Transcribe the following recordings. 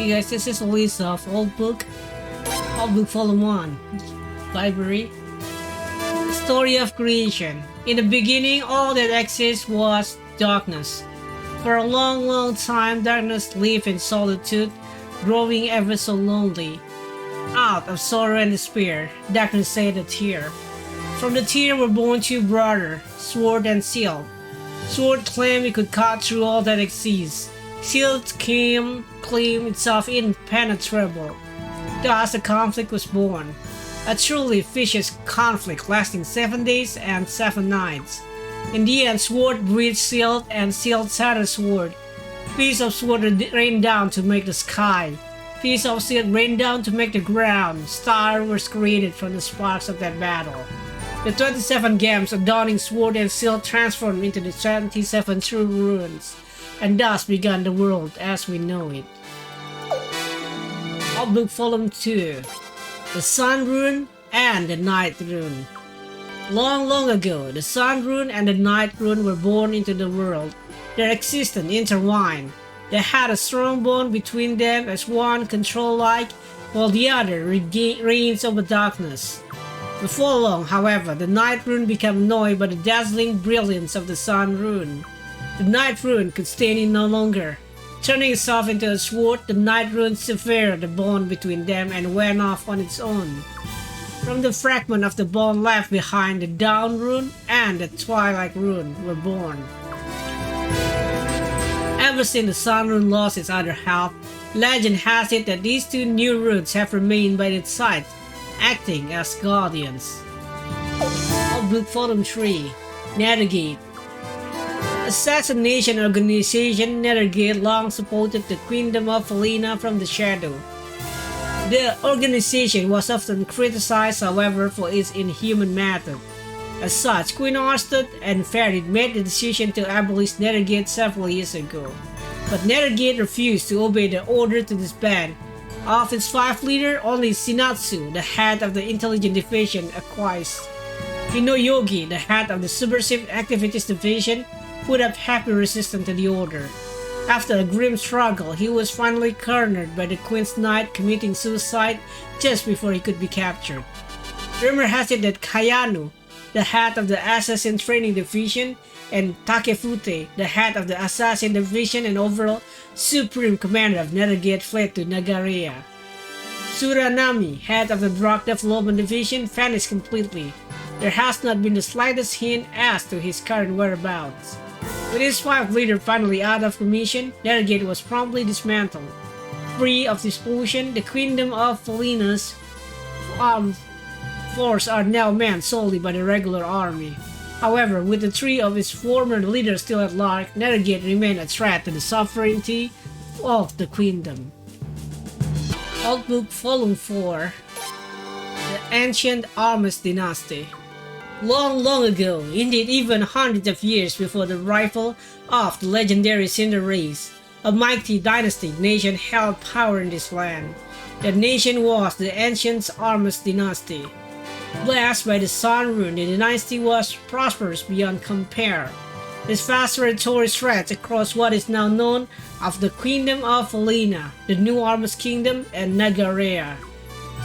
Okay guys, this is a list of old book volume 1, library. Story of creation. In the beginning, all that exists was darkness. For a long time, darkness lived in solitude, growing ever so lonely. Out of sorrow and despair, darkness shed a tear. From the tear were born two brothers, Sword and Shield. Sword claimed it could cut through all that exists. Shield claimed itself impenetrable. Thus the conflict was born. A truly vicious conflict lasting 7 days and 7 nights. In the end, Sword breathed Shield and Shield shattered Sword. Piece of Sword rained down to make the sky. Piece of Shield rained down to make the ground. Stars were created from the sparks of that battle. The 27 gems adorning Sword and Shield transformed into the 27 true runes, and thus began the world as we know it. Book Volume 2, The Sun Rune and the Night Rune. Long ago, the Sun Rune and the Night Rune were born into the world. Their existence intertwined. They had a strong bond between them as one controlled light, while the other reigns over darkness. Before long, however, the Night Rune became annoyed by the dazzling brilliance of the Sun Rune. The Night Rune could stand it no longer. Turning itself into a sword, the Night Rune severed the bond between them and went off on its own. From the fragment of the bond left behind, the Dawn Rune and the Twilight Rune were born. Ever since the Sun Rune lost its other half, legend has it that these two new runes have remained by its side, acting as guardians. Book Volume 3, Nethergate. Assassination organization Nethergate long supported the Queendom of Falena from the shadow. The organization was often criticized, however, for its inhuman method. As such, Queen Arsted and Farid made the decision to abolish Nethergate several years ago. But Nethergate refused to obey the order to disband. Of its 5 leaders, only Shinatsu, the head of the Intelligence Division, acquiesced. Hinoyogi, the head of the Subversive Activities Division, put up happy resistance to the order. After a grim struggle, he was finally cornered by the Queen's Knight committing suicide just before he could be captured. Rumor has it that Kayanu, the head of the Assassin Training Division, and Takefute, the head of the Assassin Division and overall Supreme Commander of Nethergate, fled to Nagaria. Suranami, head of the Drug Development Division, vanished completely. There has not been the slightest hint as to his current whereabouts. With his 5 leaders finally out of commission, Nethergate was promptly dismantled. Free of this pollution, the Queendom of Falena's armed forces are now manned solely by the regular army. However, with the 3 of its former leaders still at large, Nethergate remained a threat to the sovereignty of the Queendom. Old Book Volume 4, The Ancient Armas Dynasty. Long ago, indeed even hundreds of years before the arrival of the legendary Sindar race, a mighty dynastic nation held power in this land. That nation was the Ancient Armas Dynasty. Blessed by the Sun Rune, the dynasty was prosperous beyond compare. Its vast territory stretched across what is now known as the Queendom of Falena, the New Armas Kingdom, and Nagaria.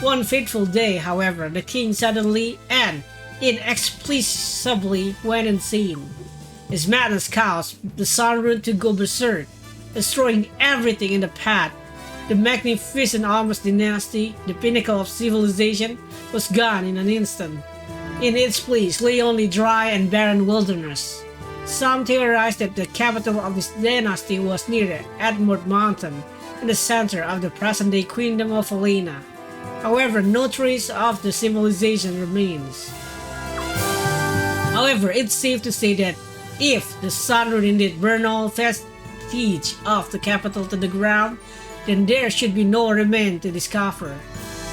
One fateful day, however, the king suddenly and inexplicably went insane. His madness caused the Sun Rune to go berserk, destroying everything in the path. The magnificent Armas Dynasty, the pinnacle of civilization, was gone in an instant. In its place lay only dry and barren wilderness. Some theorized that the capital of this dynasty was near Edmund Mountain, in the center of the present-day Queendom of Falena. However, no trace of the civilization remains. However, it's safe to say that if the Sun Rune indeed burned all vestige of the capital to the ground, then there should be no remain to discover.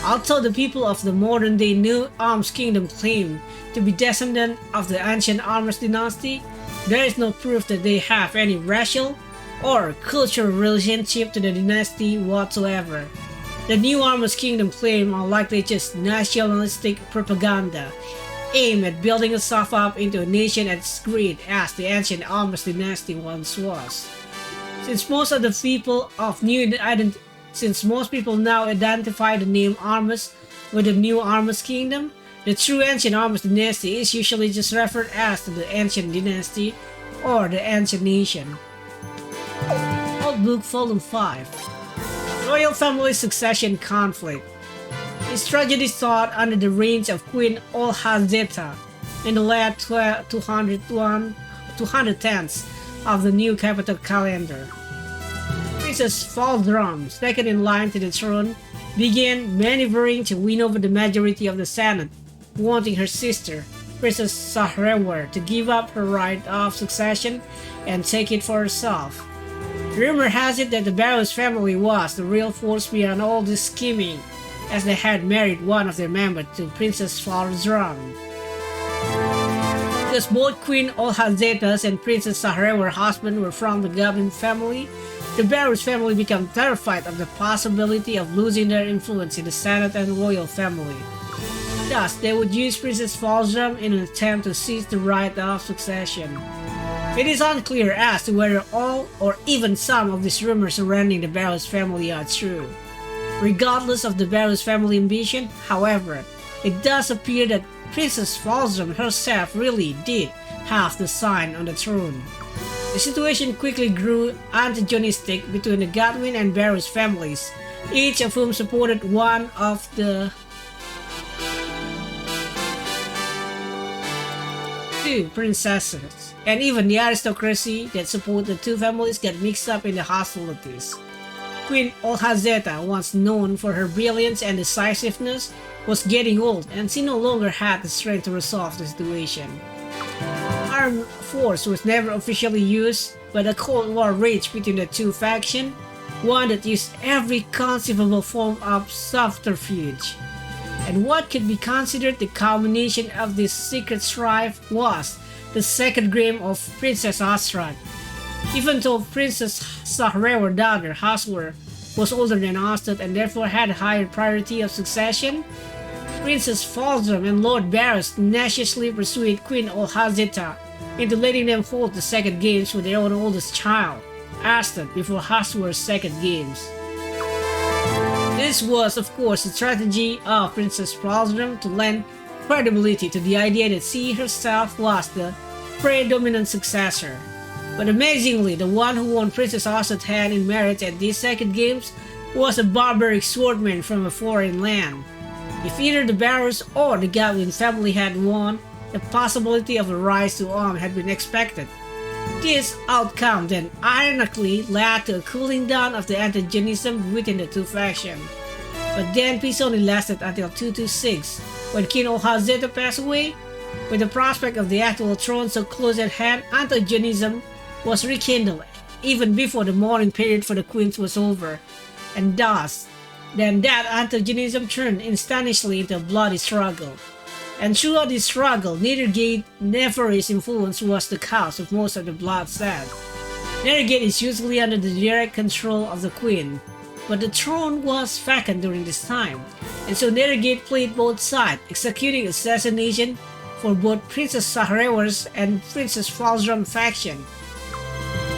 Although the people of the modern-day New Arms Kingdom claim to be descendants of the ancient Armas Dynasty, there is no proof that they have any racial or cultural relationship to the dynasty whatsoever. The New Armas Kingdom claim are likely just nationalistic propaganda, aimed at building itself up into a nation as great as the ancient Armas Dynasty once was. Since most of the people of New Since most people now identify the name Armus with the new Armus Kingdom, the true ancient Armus dynasty is usually just referred as to the ancient dynasty or the ancient nation. Old Book Volume 5. Royal Family Succession Conflict. This tragedy started under the reign of Queen Olhazeta in the late 210s of the new capital calendar. Princess Faldrum, second in line to the throne, began maneuvering to win over the majority of the Senate, wanting her sister, Princess Sahrewar, to give up her right of succession and take it for herself. Rumor has it that the Barrows family was the real force behind all this scheming, as they had married one of their members to Princess Faldrum. Because both Queen Olhazeta's and Princess Sahrewar's husband were from the Goblin family, the Barrows family became terrified of the possibility of losing their influence in the Senate and royal family. Thus, they would use Princess Faldrum in an attempt to seize the right of succession. It is unclear as to whether all or even some of these rumors surrounding the Barrows family are true. Regardless of the Barrows family ambition, however, it does appear that Princess Faldrum herself really did have the sign on the throne. The situation quickly grew antagonistic between the Godwin and Barrows families, each of whom supported one of the two princesses, and even the aristocracy that supported the two families got mixed up in the hostilities. Queen Olhazeta, once known for her brilliance and decisiveness, was getting old and she no longer had the strength to resolve the situation. Armed force was never officially used, but a cold war raged between the two factions, one that used every conceivable form of subterfuge. And what could be considered the culmination of this secret strife was the second game of Princess Asrat. Even though Princess Sahrewar's daughter Haswar was older than Astat and therefore had a higher priority of succession, Princess Faldrum and Lord Barrows tenaciously pursued Queen Olhazeta into letting them hold the second games with their own oldest child, Astat, before Haswar's second games. This was, of course, a strategy of Princess Faldrum to lend credibility to the idea that she herself was the predominant successor. But amazingly, the one who won Princess Astat's hand in marriage at these second games was a barbaric swordman from a foreign land. If either the Barrows or the Goblin family had won, the possibility of a rise to arms had been expected. This outcome then ironically led to a cooling down of the antagonism within the two factions. But then peace only lasted until 226, when King Olhazeta passed away. With the prospect of the actual throne so close at hand, antagonism was rekindled even before the mourning period for the queens was over, and thus, then that antagonism turned instantaneously into a bloody struggle. And throughout this struggle, Nethergate Nefer's influence was the cause of most of the bloodshed. Nethergate is usually under the direct control of the queen, but the throne was vacant during this time, and so Nethergate played both sides, executing assassination for both Princess Sahrewar's and Princess Faldrum faction.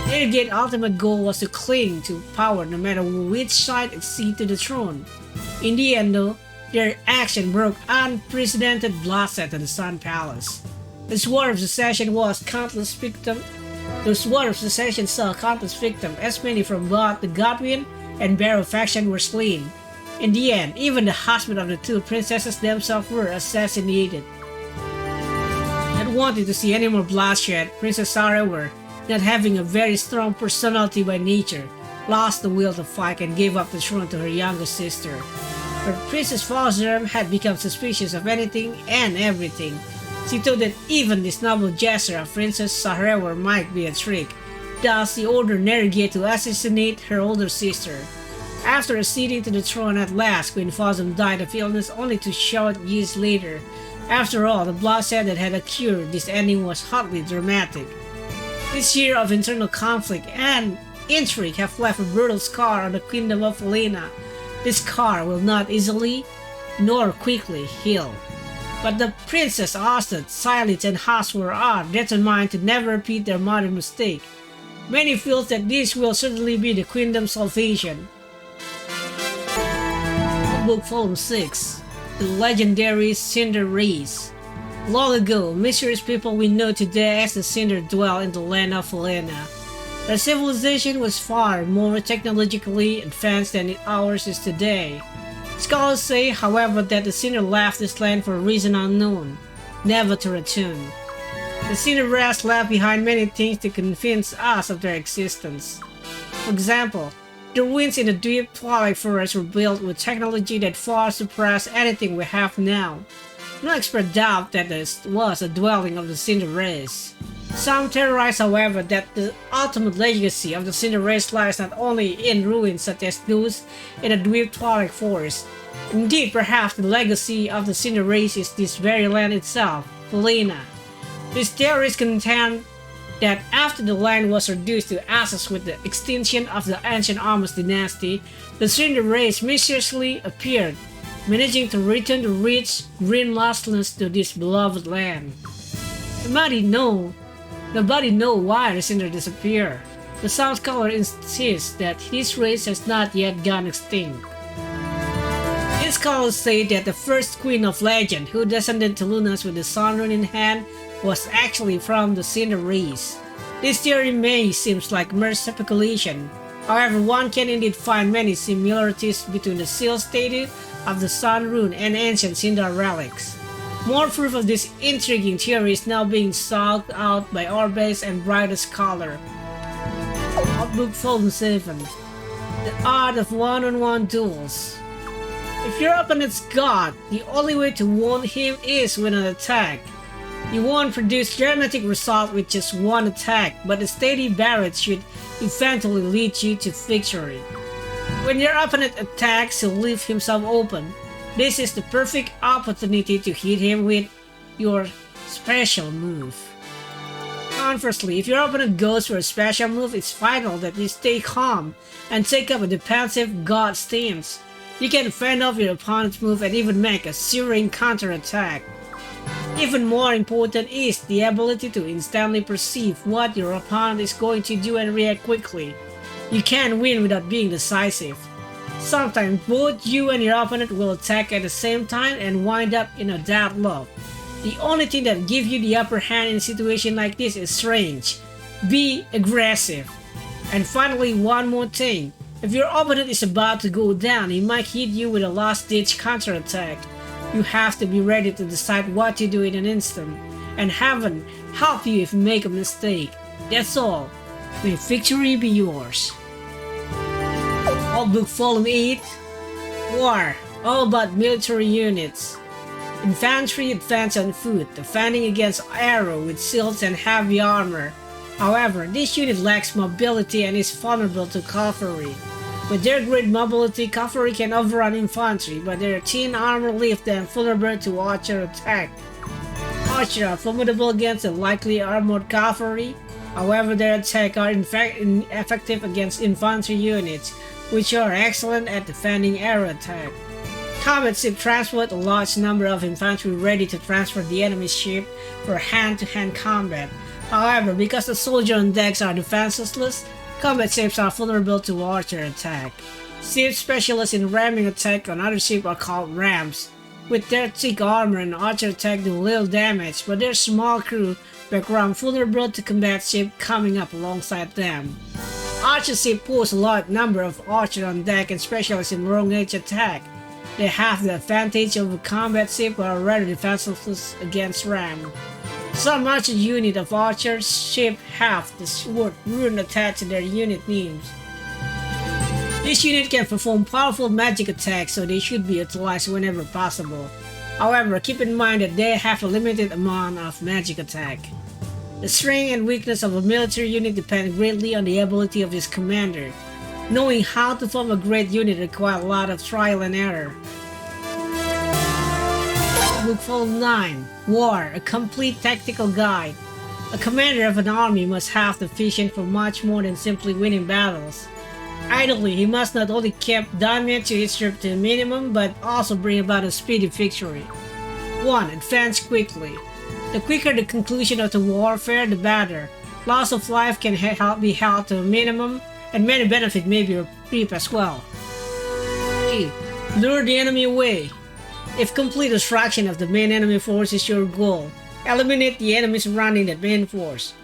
Nethergate's ultimate goal was to cling to power no matter which side acceded to the throne. In the end though, their action brought unprecedented bloodshed at the Sun Palace. The War of Secession was countless victims. The War of Secession saw countless victims, as many from both the Godwin and Barrow faction were slain. In the end, even the husband of the two princesses themselves were assassinated. Not wanting to see any more bloodshed, Princess Sarewar, not having a very strong personality by nature, lost the will to fight and gave up the throne to her younger sister. But Princess Faldrum had become suspicious of anything and everything. She thought that even this noble gesture of Princess Sahrewar's might be a trick. Thus, she ordered Nethergate to assassinate her older sister. After acceding to the throne at last, Queen Faldrum died of illness only to short years later. After all, the bloodshed that had occurred, this ending was hotly dramatic. This year of internal conflict and intrigue have left a brutal scar on the Queendom of Falena. This scar will not easily nor quickly heal. But the Princess Astat, Silence, and Haswar are determined to never repeat their modern mistake. Many feel that this will certainly be the Queendom's salvation. Book Volume 6, The Legendary Sindar Race. Long ago, mysterious people we know today as the Sindar dwell in the land of Falena. Their civilization was far more technologically advanced than ours is today. Scholars say, however, that the Sindar left this land for a reason unknown, never to return. The Sindar race left behind many things to convince us of their existence. For example, the ruins in the deep Twilight Forest were built with technology that far surpassed anything we have now. No expert doubt that this was a dwelling of the Sindar race. Some theorize, however, that the ultimate legacy of the Sindar race lies not only in ruins such as those in the deep Twilight Forest. Indeed, perhaps the legacy of the Sindar race is this very land itself, Falena. These theories contend that after the land was reduced to ashes with the extinction of the ancient Amos dynasty, the Sindar race mysteriously appeared, managing to return the rich, green lustreless to this beloved land. Nobody know why the Sindar disappeared, but some scholars insist that his race has not yet gone extinct. These scholars say that the first queen of legend who descended to Lunas with the sun rune in hand was actually from the Sindar race. This theory may seem like mere speculation. However, one can indeed find many similarities between the seal statue of the sun rune and ancient Sindar relics. More proof of this intriguing theory is now being sought out by our best and brightest scholar. Book Volume 7, The Art of One-on-One Duels. If your opponent's god, the only way to wound him is with an attack. You won't produce dramatic result with just one attack, but a steady barrage should eventually lead you to victory. When your opponent attacks, he'll leave himself open. This is the perfect opportunity to hit him with your special move. Conversely, if your opponent goes for a special move, it's vital that you stay calm and take up a defensive god stance. You can fend off your opponent's move and even make a searing counterattack. Even more important is the ability to instantly perceive what your opponent is going to do and react quickly. You can't win without being decisive. Sometimes both you and your opponent will attack at the same time and wind up in a deadlock. The only thing that gives you the upper hand in a situation like this is range. Be aggressive. And finally, one more thing. If your opponent is about to go down, he might hit you with a last-ditch counterattack. You have to be ready to decide what to do in an instant, and heaven help you if you make a mistake. That's all. May victory be yours. Book Volume 8, War, all about military units. Infantry advance on foot, defending against arrow with shields and heavy armor. However, this unit lacks mobility and is vulnerable to cavalry. With their great mobility, cavalry can overrun infantry, but their thin armor leaves them vulnerable to archer attack. Archers are formidable against the lightly armored cavalry. However, their attacks are in fact ineffective against infantry units, which are excellent at defending arrow attack. Combat ships transport a large number of infantry ready to transfer the enemy's ship for hand-to-hand combat. However, because the soldiers on decks are defenseless, combat ships are vulnerable to archer attack. Ships specialists in ramming attack on other ships are called rams. With their thick armor and archer attack do little damage, but their small crew become vulnerable to combat ships coming up alongside them. Archer ship pulls a large number of archers on deck and specialists in long range attack. They have the advantage over combat ship but are rather defenseless against ram. Some archer unit of archers ship have the word Rune attached to their unit names. This unit can perform powerful magic attacks, so they should be utilized whenever possible. However, keep in mind that they have a limited amount of magic attack. The strength and weakness of a military unit depend greatly on the ability of its commander. Knowing how to form a great unit requires a lot of trial and error. Book Volume 9, War, a complete tactical guide. A commander of an army must have the vision for much more than simply winning battles. Ideally, he must not only keep damage to his troops to a minimum, but also bring about a speedy victory. 1. Advance quickly. The quicker the conclusion of the warfare, the better. Loss of life can be held to a minimum, and many benefits may be reaped as well. 2. Lure the enemy away. If complete destruction of the main enemy force is your goal, eliminate the enemies surrounding that main force.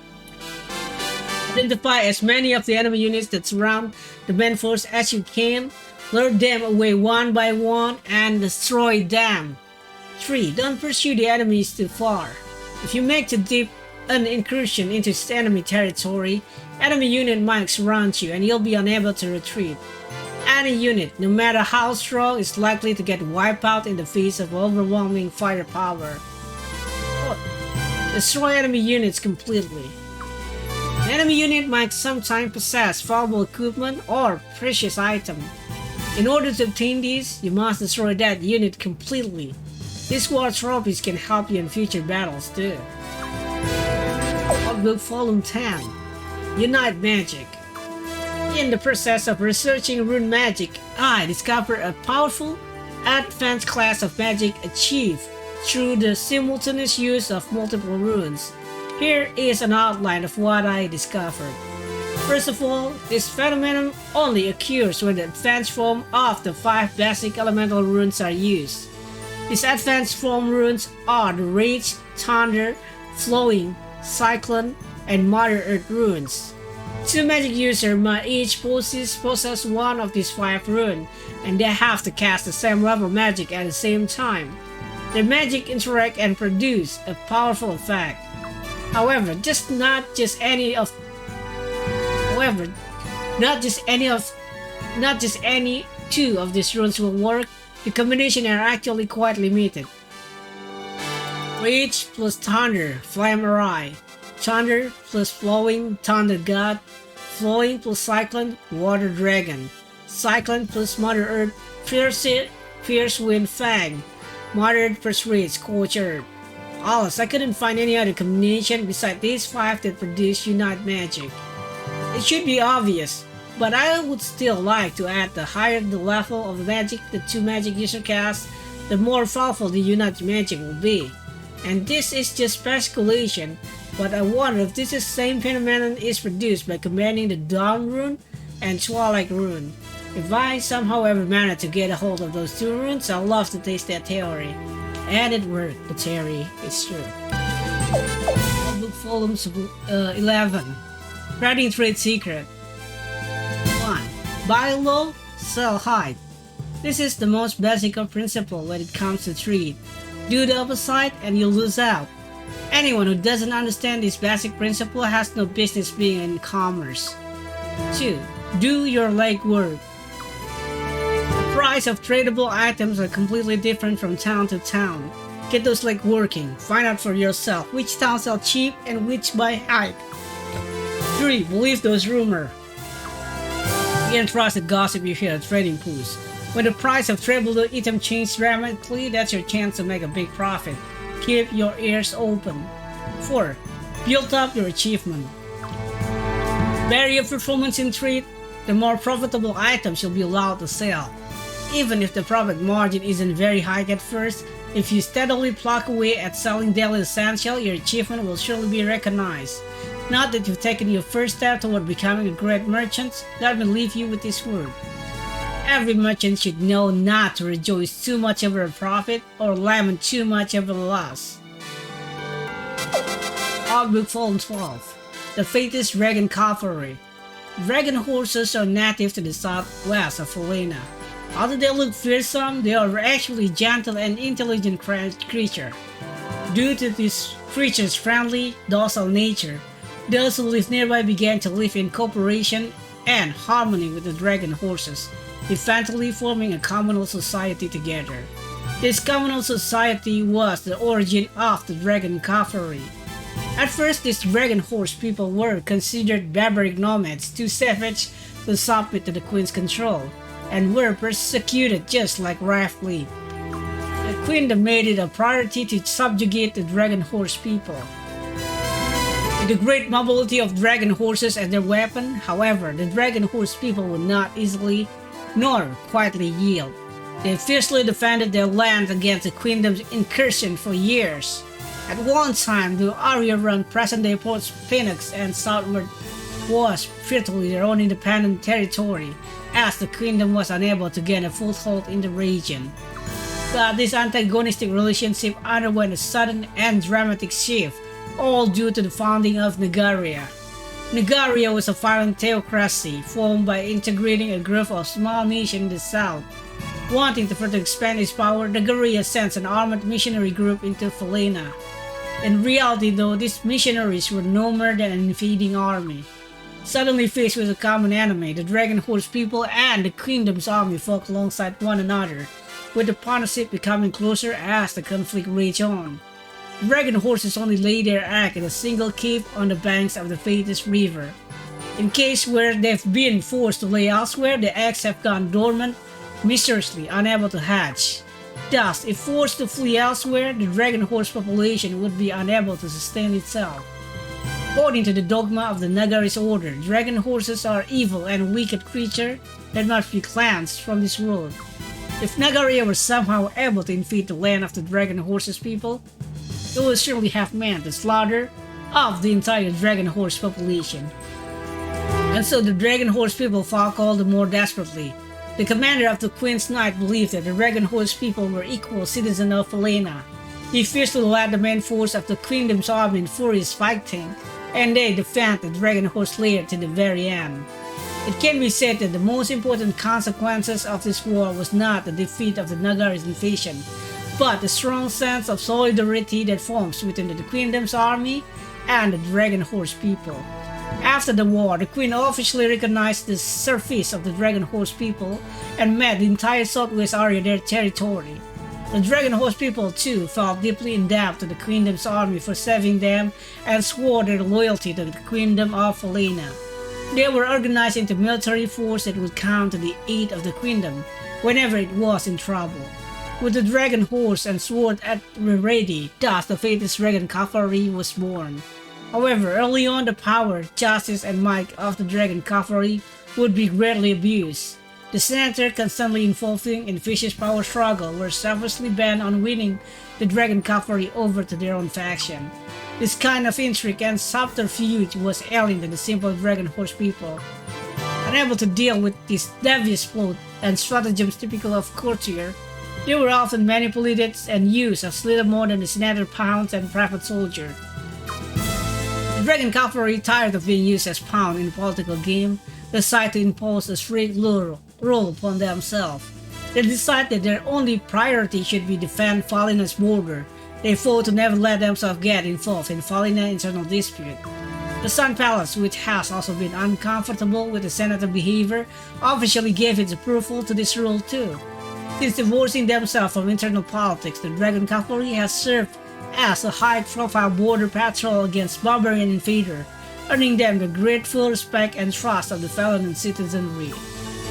Identify as many of the enemy units that surround the main force as you can, lure them away one by one, and destroy them. 3. Don't pursue the enemies too far. If you make too deep an incursion into enemy territory, enemy unit might surround you and you'll be unable to retreat. Any unit, no matter how strong, is likely to get wiped out in the face of overwhelming firepower. 4. Destroy enemy units completely. An enemy unit might sometimes possess valuable equipment or precious items. In order to obtain these, you must destroy that unit completely. These war trophies can help you in future battles too. Book Volume 10. Unite Magic. In the process of researching rune magic, I discovered a powerful, advanced class of magic achieved through the simultaneous use of multiple runes. Here is an outline of what I discovered. First of all, this phenomenon only occurs when the advanced form of the 5 basic elemental runes are used. These advanced form runes are the Rage, Thunder, Flowing, Cyclone, and Mother Earth runes. 2 magic users might each possess one of these 5 runes, and they have to cast the same level of magic at the same time. Their magic interact and produce a powerful effect. However, not just any 2 of these runes will work. The combinations are actually quite limited. Rage plus Thunder, Flame Arai. Thunder plus Flowing, Thunder God. Flowing plus Cyclone, Water Dragon. Cyclone plus Mother Earth, Fierce Wind Fang. Mother Earth plus Rage, Scorch Earth. Alas, I couldn't find any other combination besides these 5 that produce Unite Magic. It should be obvious, but I would still like to add the higher the level of magic the 2 magic user cast, the more powerful the Unite Magic will be. And this is just speculation, but I wonder if this same phenomenon is produced by combining the Dawn Rune and Twilight Rune. If I somehow ever manage to get a hold of those 2 runes, I'd love to taste that theory. And it worked, the theory is true. Book Volume 11. Trading Trade Secret. 1. Buy low, sell high. This is the most basic of principle when it comes to trade. Do the opposite and you'll lose out. Anyone who doesn't understand this basic principle has no business being in commerce. 2. Do your legwork. The price of tradable items are completely different from town to town. Get those legs working. Find out for yourself which towns sell cheap and which buy high. 3. Believe those rumors. You can't trust the gossip you hear at trading pools. When the price of tradable item changes dramatically, that's your chance to make a big profit. Keep your ears open. 4. Build up your achievement. Vary your performance in trade, the more profitable items you'll be allowed to sell. Even if the profit margin isn't very high at first, if you steadily pluck away at selling daily essentials, your achievement will surely be recognized. Now that you've taken your first step toward becoming a great merchant, let me leave you with this word. Every merchant should know not to rejoice too much over a profit or lament too much over a loss. Book Volume 12. The Faithless Dragon Cavalry. Dragon horses are native to the southwest of Falena. Although they look fearsome, they are actually gentle and intelligent creatures. Due to this creature's friendly, docile nature, those who live nearby began to live in cooperation and harmony with the dragon horses, eventually forming a communal society together. This communal society was the origin of the dragon cavalry. At first, these dragon horse people were considered barbaric nomads, too savage to submit to the queen's control, and were persecuted just like rightfully. The queen made it a priority to subjugate the dragon horse people. With the great mobility of dragon horses as their weapon, however, the dragon horse people would not easily nor quietly yield. They fiercely defended their land against the Queendom's incursion for years. At one time, the area around present-day Ports Phoenix and southward was virtually their own independent territory, as the kingdom was unable to gain a foothold in the region. But this antagonistic relationship underwent a sudden and dramatic shift, all due to the founding of Nagaria. Nagaria was a violent theocracy formed by integrating a group of small nations in the south. Wanting to further expand its power, Nagaria sends an armed missionary group into Falena. In reality though, these missionaries were no more than an invading army. Suddenly faced with a common enemy, the Dragon Horse people and the Kingdom's army fought alongside one another, with the partnership becoming closer as the conflict raged on. Dragon horses only lay their egg in a single cave on the banks of the Fatis River. In case where they've been forced to lay elsewhere, the eggs have gone dormant, mysteriously unable to hatch. Thus, if forced to flee elsewhere, the dragon horse population would be unable to sustain itself. According to the dogma of the Nagari's order, dragon horses are evil and wicked creatures that must be cleansed from this world. If Nagaria were somehow able to invade the land of the dragon horses people, it would surely have meant the slaughter of the entire dragon horse population. And so the dragon horse people fought all the more desperately. The commander of the Queen's Knight believed that the dragon horse people were equal citizens of Falena. He fiercely led the main force of the Kingdom's army in furious fighting, and they defended the dragon horse lair to the very end. It can be said that the most important consequences of this war was not the defeat of the Nagari's invasion, but the strong sense of solidarity that forms within the Kingdom's army and the dragon horse people. After the war, the Queen officially recognized the service of the dragon horse people and made the entire southwest area their territory. The dragon horse people too felt deeply indebted to the Kingdom's army for saving them and swore their loyalty to the Queendom of Falena. They were organized into military force that would come to the aid of the Queendom whenever it was in trouble. With the dragon horse and sword at the ready, thus the Fatis Dragon Cavalry was born. However, early on the power, justice, and might of the Dragon Cavalry would be greatly abused. The senator, constantly involving in vicious power struggle, were selfishly bent on winning the Dragon Cavalry over to their own faction. This kind of intrigue and subterfuge was alien to the simple Dragon Horse people. Unable to deal with this devious plot and stratagems typical of courtier, they were often manipulated and used as little more than the senator pawns and private soldier. The Dragon Cavalry, tired of being used as pawns in a political game, decided to impose a strict rule upon themselves. They decided that their only priority should be defend Falena's border. They vowed to never let themselves get involved in Falena's internal dispute. The Sun Palace, which has also been uncomfortable with the senator behavior, officially gave its approval to this rule too. Since divorcing themselves from internal politics, the Dragon Cavalry has served as a high-profile border patrol against barbarian invader, earning them the grateful respect and trust of the Falenan citizenry.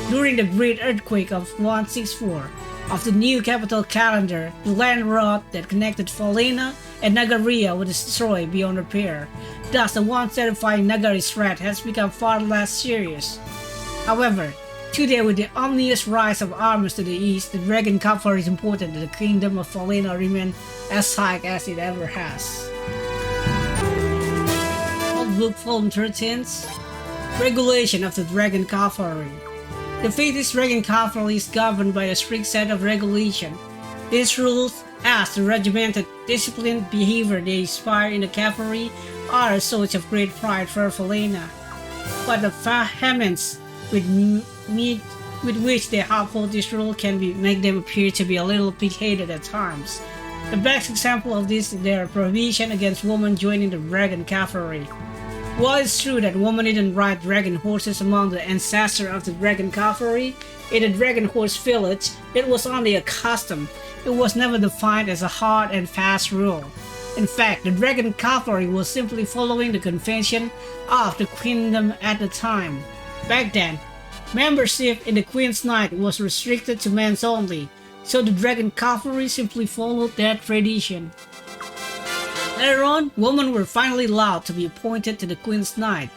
During the Great Earthquake of 164 of the new capital calendar, the land road that connected Falena and Nagaria was destroyed beyond repair. Thus, the once terrifying Nagari threat has become far less serious. However, today, with the ominous rise of armies to the east, the Dragon Cavalry's importance to the Kingdom of Falena remains as high as it ever has. Book Volume 13 Regulation of the Dragon Cavalry. The Fatis Dragon Cavalry is governed by a strict set of regulations. These rules, as the regimented, disciplined behavior they inspire in the cavalry, are a source of great pride for Falena. But the vehemence with which they uphold this rule can make them appear to be a little pig-headed at times. The best example of this is their prohibition against women joining the Dragon Cavalry. While it's true that women didn't ride dragon horses among the ancestors of the Dragon Cavalry, in the Dragon Horse village, it was only a custom. It was never defined as a hard and fast rule. In fact, the Dragon Cavalry was simply following the convention of the Queendom at the time. Back then, membership in the Queen's Knight was restricted to men only, so the Dragon Cavalry simply followed that tradition. Later on, women were finally allowed to be appointed to the Queen's Knight,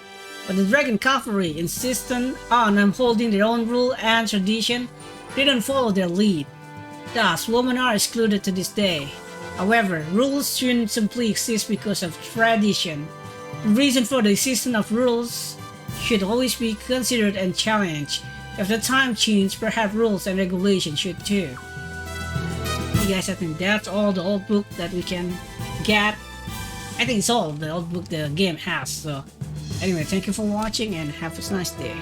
but the Dragon Cavalry, insistent on upholding their own rule and tradition, didn't follow their lead. Thus, women are excluded to this day. However, rules shouldn't simply exist because of tradition. The reason for the existence of rules should always be considered and challenged. If the time changed, perhaps rules and regulations should too. You guys, I think that's all the old book that we can get. I think it's all the old book the game has. So anyway, thank you for watching and have a nice day.